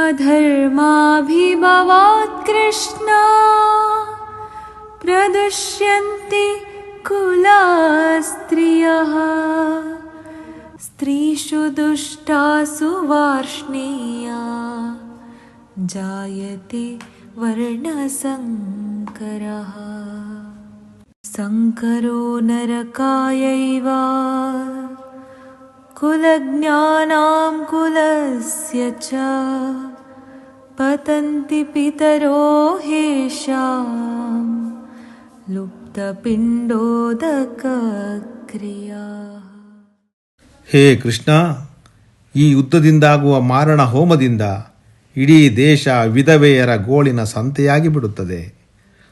अधर्माभिभवात् कृष्णा प्रदुष्यन्ति कुलस्त्रियः स्त्रीषु दुष्टासु वार्ष्णेया जायते वर्णसङ्करः संकरो नरकायैव कुलज्ञानां कुलस्य च पतन्ति पितरो हेषां लुप्तपिण्डोदकक्रिया. ಹೇ ಕೃಷ್ಣ, ಈ ಯುದ್ಧದಿಂದಾಗುವ ಮಾರಣ ಹೋಮದಿಂದ ಇಡೀ ದೇಶ ವಿಧವೆಯರ ಗೋಳಿನ ಸಂತೆಯಾಗಿ ಬಿಡುತ್ತದೆ.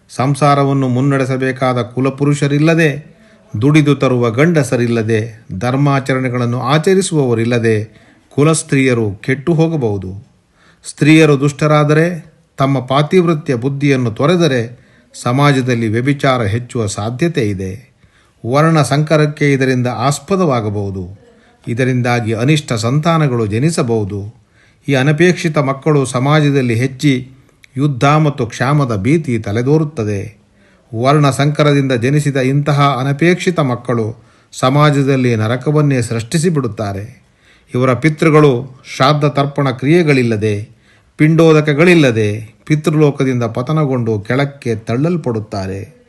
ಸಂಸಾರವನ್ನು ಮುನ್ನಡೆಸಬೇಕಾದ ಕುಲಪುರುಷರಿಲ್ಲದೆ, ದುಡಿದು ತರುವ ಗಂಡಸರಿಲ್ಲದೆ, ಧರ್ಮಾಚರಣೆಗಳನ್ನು ಆಚರಿಸುವವರಿಲ್ಲದೆ ಕುಲಸ್ತ್ರೀಯರು ಕೆಟ್ಟು ಹೋಗಬಹುದು. ಸ್ತ್ರೀಯರು ದುಷ್ಟರಾದರೆ, ತಮ್ಮ ಪಾತಿವೃತ್ಯ ಬುದ್ಧಿಯನ್ನು ತೊರೆದರೆ ಸಮಾಜದಲ್ಲಿ ವ್ಯಭಿಚಾರ ಹೆಚ್ಚುವ ಸಾಧ್ಯತೆ ಇದೆ. ವರ್ಣ ಸಂಕರಕ್ಕೆ ಇದರಿಂದ ಆಸ್ಪದವಾಗಬಹುದು. ಇದರಿಂದಾಗಿ ಅನಿಷ್ಟ ಸಂತಾನಗಳು ಜನಿಸಬಹುದು. ಈ ಅನಪೇಕ್ಷಿತ ಮಕ್ಕಳು ಸಮಾಜದಲ್ಲಿ ಹೆಚ್ಚಿ ಯುದ್ಧ ಮತ್ತು ಕ್ಷಾಮದ ಭೀತಿ ತಲೆದೋರುತ್ತದೆ. ವರ್ಣ ಸಂಕರದಿಂದ ಜನಿಸಿದ ಇಂತಹ ಅನಪೇಕ್ಷಿತ ಮಕ್ಕಳು ಸಮಾಜದಲ್ಲಿ ನರಕವನ್ನೇ ಸೃಷ್ಟಿಸಿಬಿಡುತ್ತಾರೆ. ಇವರ ಪಿತೃಗಳು ಶ್ರಾದ್ದ ತರ್ಪಣ ಕ್ರಿಯೆಗಳಿಲ್ಲದೆ, ಪಿಂಡೋದಕಗಳಿಲ್ಲದೆ ಪಿತೃಲೋಕದಿಂದ ಪತನಗೊಂಡು ಕೆಳಕ್ಕೆ ತಳ್ಳಲ್ಪಡುತ್ತಾರೆ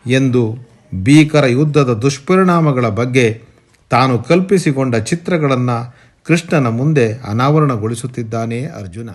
ಎಂದು ಭೀಕರ ಯುದ್ಧದ ದುಷ್ಪರಿಣಾಮಗಳ ಬಗ್ಗೆ ತಾನು ಕಲ್ಪಿಸಿಕೊಂಡ ಚಿತ್ರಗಳನ್ನು ಕೃಷ್ಣನ ಮುಂದೆ ಅನಾವರಣಗೊಳಿಸುತ್ತಿದ್ದಾನೆ ಅರ್ಜುನ.